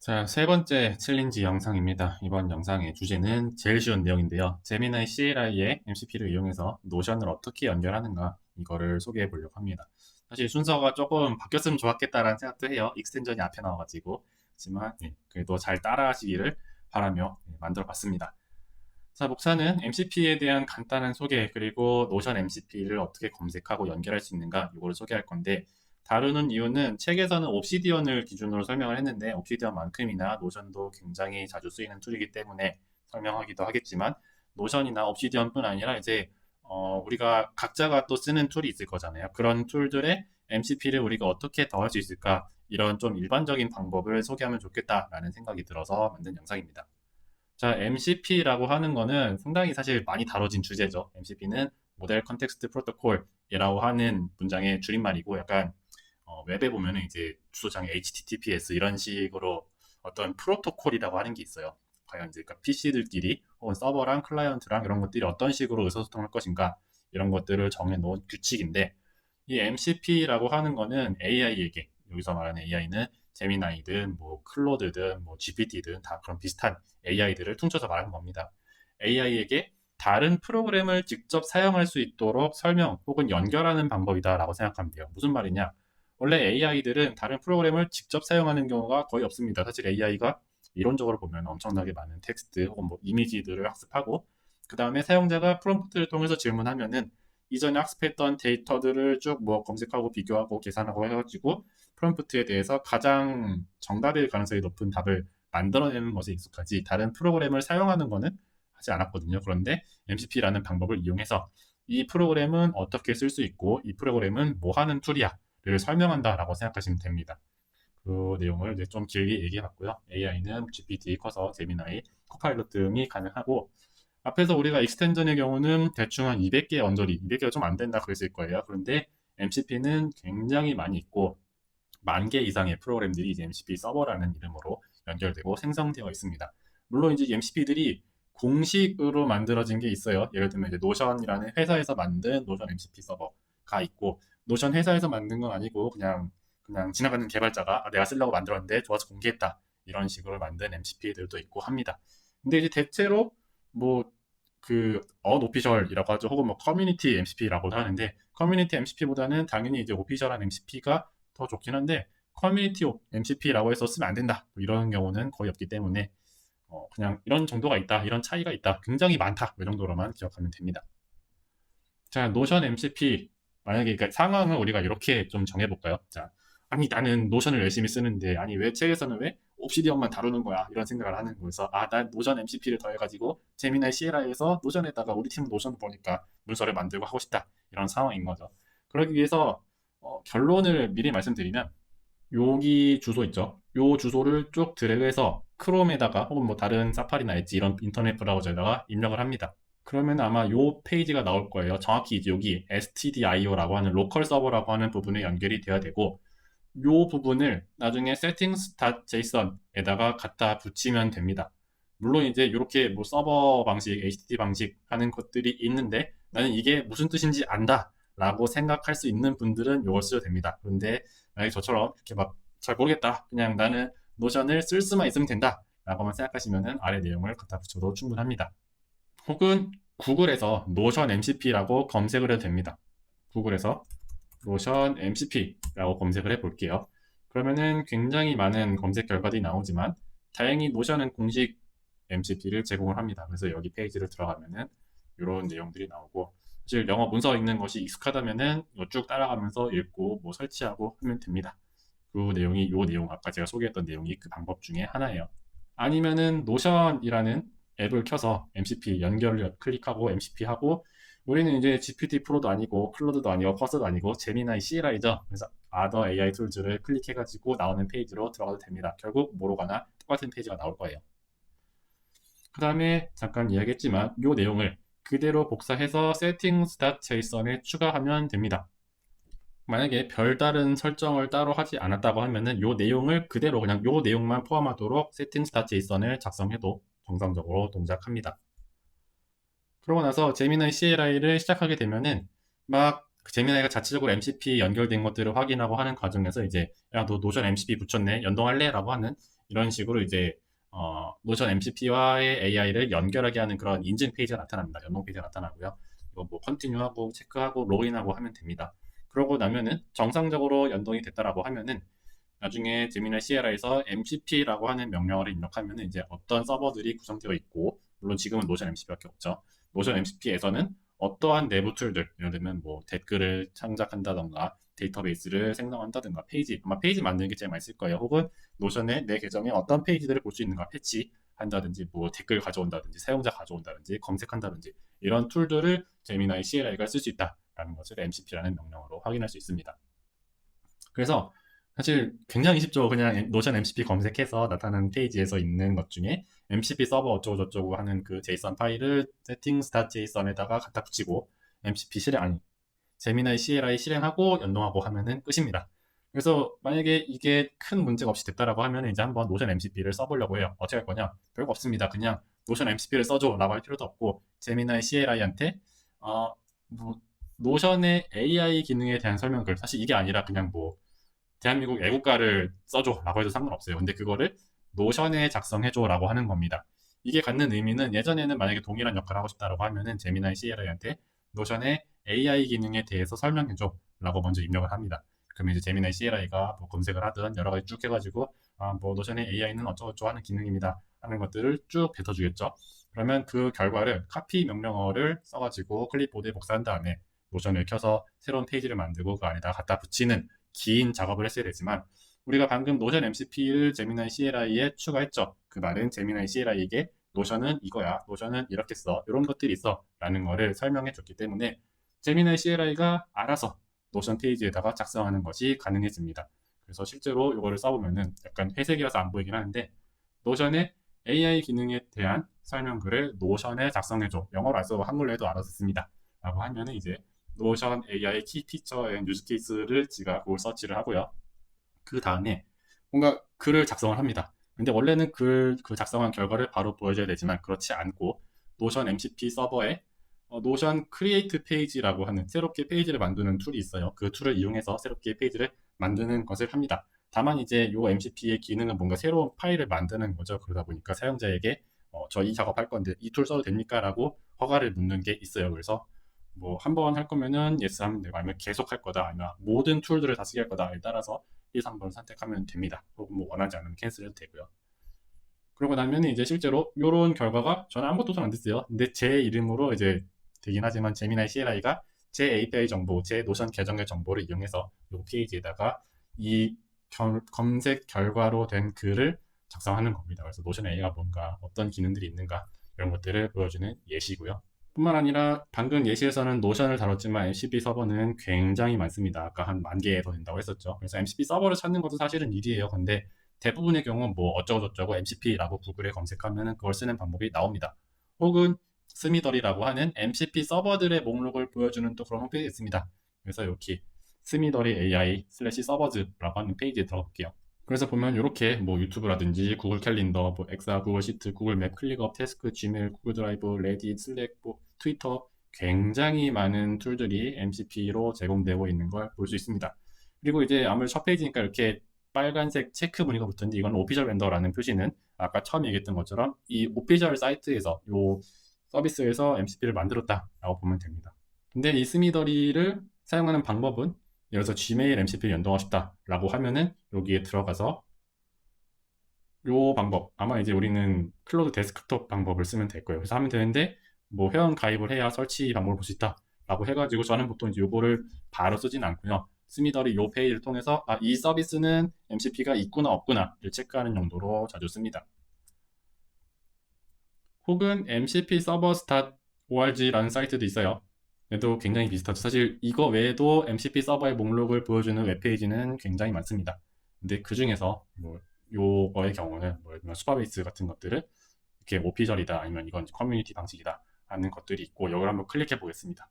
자, 세 번째 챌린지 영상입니다. 이번 영상의 주제는 제일 쉬운 내용인데요. 제미나이 CLI의 MCP를 이용해서 노션을 어떻게 연결하는가 이거를 소개해 보려고 합니다. 사실 순서가 조금 바뀌었으면 좋았겠다라는 생각도 해요. 익스텐전이 앞에 나와가지고. 하지만 그래도 잘 따라하시기를 바라며 만들어 봤습니다. 자, 목차는 MCP에 대한 간단한 소개, 그리고 노션 MCP를 어떻게 검색하고 연결할 수 있는가, 이거를 소개할 건데, 다루는 이유는 책에서는 옵시디언을 기준으로 설명을 했는데, 옵시디언만큼이나 노션도 굉장히 자주 쓰이는 툴이기 때문에 설명하기도 하겠지만, 노션이나 옵시디언뿐 아니라 이제, 우리가 각자가 또 쓰는 툴이 있을 거잖아요. 그런 툴들의 MCP를 우리가 어떻게 더 할 수 있을까, 이런 좀 일반적인 방법을 소개하면 좋겠다라는 생각이 들어서 만든 영상입니다. 자, MCP라고 하는 거는 상당히 사실 많이 다뤄진 주제죠. MCP는 모델 컨텍스트 프로토콜이라고 하는 문장의 줄임말이고, 약간 웹에 보면은 이제 주소창에 HTTPS 이런 식으로 어떤 프로토콜이라고 하는 게 있어요. 과연 이제 그러니까 PC들끼리 혹은 서버랑 클라이언트랑 이런 것들이 어떤 식으로 의사소통할 것인가, 이런 것들을 정해놓은 규칙인데, 이 MCP라고 하는 거는 AI에게, 여기서 말하는 AI는 제미나이든 뭐 클로드든 뭐 GPT든 다 그런 비슷한 AI들을 퉁쳐서 말하는 겁니다. AI에게 다른 프로그램을 직접 사용할 수 있도록 설명 혹은 연결하는 방법이다라고 생각하면 돼요. 무슨 말이냐? 원래 AI들은 다른 프로그램을 직접 사용하는 경우가 거의 없습니다. 사실 AI가 이론적으로 보면 엄청나게 많은 텍스트 혹은 뭐 이미지들을 학습하고, 그 다음에 사용자가 프롬프트를 통해서 질문하면은 이전에 학습했던 데이터들을 쭉 뭐 검색하고 비교하고 계산하고 해가지고 프롬프트에 대해서 가장 정답일 가능성이 높은 답을 만들어내는 것에 익숙하지, 다른 프로그램을 사용하는 거는 하지 않았거든요. 그런데 MCP라는 방법을 이용해서 이 프로그램은 어떻게 쓸 수 있고 이 프로그램은 뭐 하는 툴이야를 설명한다라고 생각하시면 됩니다. 그 내용을 이제 좀 길게 얘기해 봤고요. AI는 GPT, 커서, 제미나이, 코파일럿 등이 가능하고, 앞에서 우리가 익스텐전의 경우는 대충 한 200개 언저리, 200개가 좀 안 된다 그랬을 거예요. 그런데 MCP는 굉장히 많이 있고, 10,000개 이상의 프로그램들이 이제 MCP 서버라는 이름으로 연결되고 생성되어 있습니다. 물론 이제 MCP들이 공식으로 만들어진 게 있어요. 예를 들면 이제 노션이라는 회사에서 만든 노션 MCP 서버가 있고, 노션 회사에서 만든 건 아니고 그냥 지나가는 개발자가 내가 쓰려고 만들었는데 좋아서 공개했다, 이런 식으로 만든 MCP들도 있고 합니다. 근데 이제 대체로 뭐 그 언오피셜이라고 하죠. 혹은 뭐 커뮤니티 MCP라고도 하는데, 커뮤니티 MCP보다는 당연히 이제 오피셜한 MCP가 더 좋긴 한데, 커뮤니티 MCP라고 해서 쓰면 안 된다, 뭐 이런 경우는 거의 없기 때문에 그냥 이런 정도가 있다, 이런 차이가 있다, 굉장히 많다, 이 정도로만 기억하면 됩니다. 자, 노션 MCP 만약에 그 상황을 우리가 이렇게 좀 정해볼까요? 자, 아니 나는 노션을 열심히 쓰는데 아니 왜 책에서는 왜 옵시디언만 다루는 거야, 이런 생각을 하는 거에서, 난 노션 MCP를 더해가지고 제미나이 CLI에서 노션에다가 우리 팀 노션 보니까 문서를 만들고 하고 싶다, 이런 상황인 거죠. 그러기 위해서 결론을 미리 말씀드리면, 여기 주소 있죠. 요 주소를 쭉 드래그해서 크롬에다가 혹은 뭐 다른 사파리나 엣지 이런 인터넷 브라우저에다가 입력을 합니다. 그러면 아마 요 페이지가 나올 거예요. 정확히 이제 여기 stdio라고 하는 로컬 서버라고 하는 부분에 연결이 돼야 되고, 요 부분을 나중에 settings.json에다가 갖다 붙이면 됩니다. 물론 이제 이렇게 뭐 서버 방식, HTTP 방식 하는 것들이 있는데, 나는 이게 무슨 뜻인지 안다 라고 생각할 수 있는 분들은 이걸 쓰셔도 됩니다. 그런데 만약에 저처럼 이렇게 막 잘 모르겠다, 그냥 나는 노션을 쓸 수만 있으면 된다 라고만 생각하시면은 아래 내용을 갖다 붙여도 충분합니다. 혹은 구글에서 노션 MCP라고 검색을 해도 됩니다. 구글에서 노션 MCP라고 검색을 해볼게요. 그러면은 굉장히 많은 검색 결과들이 나오지만, 다행히 노션은 공식 MCP를 제공을 합니다. 그래서 여기 페이지를 들어가면은 이런 내용들이 나오고, 사실 영어 문서 읽는 것이 익숙하다면은 이거 쭉 따라가면서 읽고 뭐 설치하고 하면 됩니다. 그 내용이 요 내용, 아까 제가 소개했던 내용이 그 방법 중에 하나예요. 아니면은 노션이라는 앱을 켜서 MCP 연결을 클릭하고 MCP 하고, 우리는 이제 GPT 프로도 아니고 클로드도 아니고 커서도 아니고 제미나이 CLI죠. 그래서 Other AI Tools를 클릭해가지고 나오는 페이지로 들어가도 됩니다. 결국 뭐로 가나 똑같은 페이지가 나올 거예요. 그 다음에 잠깐 이야기했지만 이 내용을 그대로 복사해서 settings.json에 추가하면 됩니다. 만약에 별다른 설정을 따로 하지 않았다고 하면은 이 내용을 그대로 그냥 이 내용만 포함하도록 settings.json을 작성해도 정상적으로 동작합니다. 그러고 나서 제미나이 CLI를 시작하게 되면은 막 제미나이가 자체적으로 MCP 연결된 것들을 확인하고 하는 과정에서 이제 야, 너 노션 MCP 붙였네, 연동할래? 라고 하는 이런 식으로 이제 노션 MCP와의 AI를 연결하게 하는 그런 인증 페이지가 나타납니다. 연동 페이지가 나타나고요. 이거 뭐 컨티뉴하고 체크하고 로그인하고 하면 됩니다. 그러고 나면은 정상적으로 연동이 됐다라고 하면은 나중에 제미나이 CLI에서 MCP라고 하는 명령어를 입력하면 이제 어떤 서버들이 구성되어 있고, 물론 지금은 노션 MCP밖에 없죠. 노션 MCP에서는 어떠한 내부 툴들, 예를 들면 뭐 댓글을 창작한다던가 데이터베이스를 생성한다든가 아마 페이지 만드는 게 제일 많이 쓸 거예요. 혹은 노션에 내 계정에 어떤 페이지들을 볼 수 있는가 패치 한다든지 뭐 댓글 가져온다든지 사용자 가져온다든지 검색한다든지 이런 툴들을 제미나이 CLI가 쓸 수 있다라는 것을 MCP라는 명령어로 확인할 수 있습니다. 그래서 사실 굉장히 쉽죠. 그냥 노션 MCP 검색해서 나타나는 페이지에서 있는 것 중에 MCP 서버 어쩌고저쩌고 하는 그 JSON 파일을 settings.json에다가 갖다 붙이고 MCP 제미나이 CLI 실행하고 연동하고 하면은 끝입니다. 그래서 만약에 이게 큰 문제가 없이 됐다라고 하면 이제 한번 노션 MCP를 써보려고 해요. 어떻게 할 거냐? 별거 없습니다. 그냥 노션 MCP를 써줘 라고 할 필요도 없고 제미나이 CLI한테 뭐 노션의 AI 기능에 대한 설명글, 사실 이게 아니라 그냥 뭐 대한민국 애국가를 써줘 라고 해도 상관없어요. 근데 그거를 노션에 작성해줘 라고 하는 겁니다. 이게 갖는 의미는 예전에는 만약에 동일한 역할을 하고 싶다라고 하면은 제미나이 CLI한테 노션의 AI 기능에 대해서 설명해줘 라고 먼저 입력을 합니다. 그러면 이제 제미나이 CLI가 뭐 검색을 하든 여러 가지 쭉 해가지고 뭐 노션의 AI는 어쩌고저쩌고 하는 기능입니다 하는 것들을 쭉 뱉어주겠죠. 그러면 그 결과를 카피 명령어를 써가지고 클립보드에 복사한 다음에 노션을 켜서 새로운 페이지를 만들고 그 안에다 갖다 붙이는 긴 작업을 했어야 되지만, 우리가 방금 노션 MCP를 제미나이 CLI에 추가했죠. 그 말은 제미나이 CLI에게 노션은 이거야, 노션은 이렇게 써, 이런 것들이 있어 라는 거를 설명해 줬기 때문에 제미나이 CLI가 알아서 노션 페이지에다가 작성하는 것이 가능해집니다. 그래서 실제로 이거를 써보면은 약간 회색이라서 안 보이긴 하는데, 노션의 AI 기능에 대한 설명글을 노션에 작성해줘, 영어로 안 써도 한글로 해도 알아서 씁니다 라고 하면은 이제 노션 AI 키 피처 앤 유즈 케이스를 제가 그걸 서치를 하고요. 그 다음에 뭔가 글을 작성을 합니다. 근데 원래는 그 작성한 결과를 바로 보여줘야 되지만 그렇지 않고 노션 MCP 서버에 노션 크리에이트 페이지라고 하는 새롭게 페이지를 만드는 툴이 있어요. 그 툴을 이용해서 새롭게 페이지를 만드는 것을 합니다. 다만 이제 이 MCP의 기능은 뭔가 새로운 파일을 만드는 거죠. 그러다 보니까 사용자에게 저 이 작업할 건데 이 툴 써도 됩니까? 라고 허가를 묻는 게 있어요. 그래서 뭐 한 번 할 거면은 yes 하면 되고, 아니면 계속 할 거다, 아니면 모든 툴들을 다 쓰게 할 거다에 따라서 1, 3번을 선택하면 됩니다. 혹은 뭐 원하지 않으면 캔슬해도 되고요. 그러고 나면 이제 실제로 이런 결과가 저는 아무것도 손 안 댔어요. 근데 제 이름으로 이제 되긴 하지만 제미나이 CLI가 제 API 정보, 제 노션 계정의 정보를 이용해서 이 페이지에다가 이 검색 결과로 된 글을 작성하는 겁니다. 그래서 노션 AI가 뭔가 어떤 기능들이 있는가 이런 것들을 보여주는 예시고요. 뿐만 아니라 방금 예시에서는 노션을 다뤘지만 MCP 서버는 굉장히 많습니다. 아까 한 10,000개 더 된다고 했었죠. 그래서 MCP 서버를 찾는 것도 사실은 일이에요. 근데 대부분의 경우 뭐 어쩌고저쩌고 MCP라고 구글에 검색하면 그걸 쓰는 방법이 나옵니다. 혹은 스미더리라고 하는 MCP 서버들의 목록을 보여주는 또 그런 홈페이지가 있습니다. 그래서 여기 스미더리 AI 서버즈라고 하는 페이지에 들어갈게요. 그래서 보면 이렇게 뭐 유튜브라든지 구글 캘린더, 뭐 엑사, 구글 시트, 구글 맵, 클릭업, 태스크, 지메일, 구글 드라이브, 레딧, 슬랙, 뭐 트위터, 굉장히 많은 툴들이 MCP로 제공되고 있는 걸 볼 수 있습니다. 그리고 이제 아무래도 첫 페이지니까 이렇게 빨간색 체크 무늬가 붙었는데 이건 오피셜 벤더라는 표시는 아까 처음 얘기했던 것처럼 이 오피셜 사이트에서 이 서비스에서 MCP를 만들었다라고 보면 됩니다. 근데 이 스미더리를 사용하는 방법은, 예를 들어서 Gmail MCP를 연동하고 싶다라고 하면은 여기에 들어가서 요 방법, 아마 이제 우리는 클로드 데스크톱 방법을 쓰면 될 거예요. 그래서 하면 되는데 뭐 회원 가입을 해야 설치 방법을 볼 수 있다라고 해가지고 저는 보통 이제 요거를 바로 쓰진 않고요. 스미더리 요 페이지를 통해서 이 서비스는 MCP가 있구나 없구나를 체크하는 용도로 자주 씁니다. 혹은 MCP servers.org라는 사이트도 있어요. 얘도 굉장히 비슷하죠. 사실 이거 외에도 MCP 서버의 목록을 보여주는 웹페이지는 굉장히 많습니다. 근데 그 중에서 뭐 요거의 경우는 뭐 예를 들면 수파베이스 같은 것들을 이렇게 오피셜이다, 아니면 이건 커뮤니티 방식이다 하는 것들이 있고, 이걸 한번 클릭해 보겠습니다.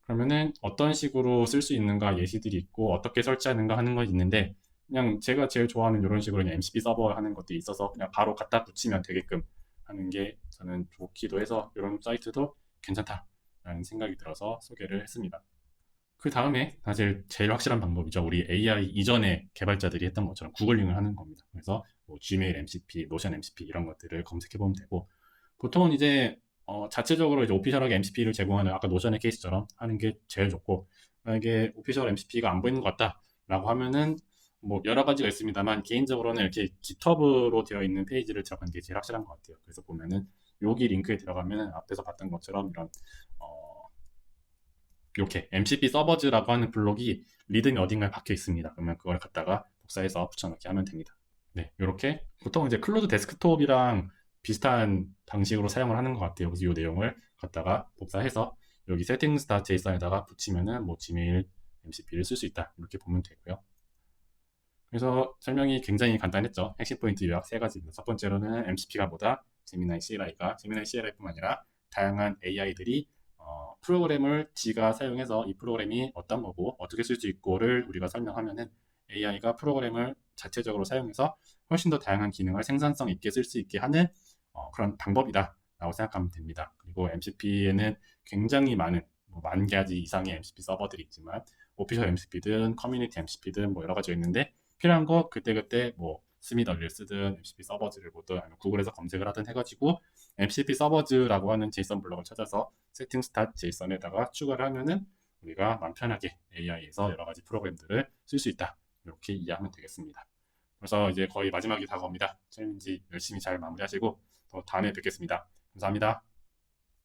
그러면은 어떤 식으로 쓸 수 있는가 예시들이 있고 어떻게 설치하는가 하는 건 있는데, 그냥 제가 제일 좋아하는 이런 식으로 그냥 MCP 서버 하는 것들이 있어서 그냥 바로 갖다 붙이면 되게끔 하는 게 저는 좋기도 해서 이런 사이트도 괜찮다라는 생각이 들어서 소개를 했습니다. 그 다음에 사실 제일 확실한 방법이죠. 우리 AI 이전에 개발자들이 했던 것처럼 구글링을 하는 겁니다. 그래서 뭐 Gmail MCP, 노션 MCP 이런 것들을 검색해 보면 되고, 보통은 이제 자체적으로 이제 오피셜하게 MCP를 제공하는 아까 노션의 케이스처럼 하는 게 제일 좋고, 만약에 오피셜 MCP가 안 보이는 것 같다라고 하면은 뭐 여러 가지가 있습니다만 개인적으로는 이렇게 GitHub로 되어 있는 페이지를 들어가는 게 제일 확실한 것 같아요. 그래서 보면은 여기 링크에 들어가면은 앞에서 봤던 것처럼 이런 이렇게 MCP 서버즈라고 하는 블록이 리듬이 어딘가에 박혀 있습니다. 그러면 그걸 갖다가 복사해서 붙여넣기 하면 됩니다. 네, 이렇게 보통 이제 클로드 데스크톱이랑 비슷한 방식으로 사용을 하는 것 같아요. 그래서 이 내용을 갖다가 복사해서 여기 settings.json에다가 붙이면은 뭐 지메일 MCP를 쓸 수 있다. 이렇게 보면 되고요. 그래서 설명이 굉장히 간단했죠. 핵심 포인트 요약 세 가지입니다. 첫 번째로는 MCP가 뭐다? 제미나이 CLI가 제미나이 CLI뿐만 아니라 다양한 AI들이 프로그램을 지가 사용해서 이 프로그램이 어떤 거고 어떻게 쓸 수 있고를 우리가 설명하면은 AI가 프로그램을 자체적으로 사용해서 훨씬 더 다양한 기능을 생산성 있게 쓸 수 있게 하는 그런 방법이다 라고 생각하면 됩니다. 그리고 MCP에는 굉장히 많은 만 가지 이상의 MCP 서버들이 있지만 오피셜 MCP든 커뮤니티 MCP든 뭐 여러 가지가 있는데 필요한 거 그때그때 뭐 스미더리를 쓰든 MCP 서버즈를 보든 아니면 구글에서 검색을 하든 해가지고 MCP 서버즈라고 하는 제이슨 블록을 찾아서 세팅 스타트 제이슨에다가 추가를 하면은 우리가 마음 편하게 AI에서 여러 가지 프로그램들을 쓸 수 있다. 이렇게 이해하면 되겠습니다. 그래서 이제 거의 마지막이 다가옵니다. 챌린지 열심히 잘 마무리하시고 또 다음에 뵙겠습니다. 감사합니다.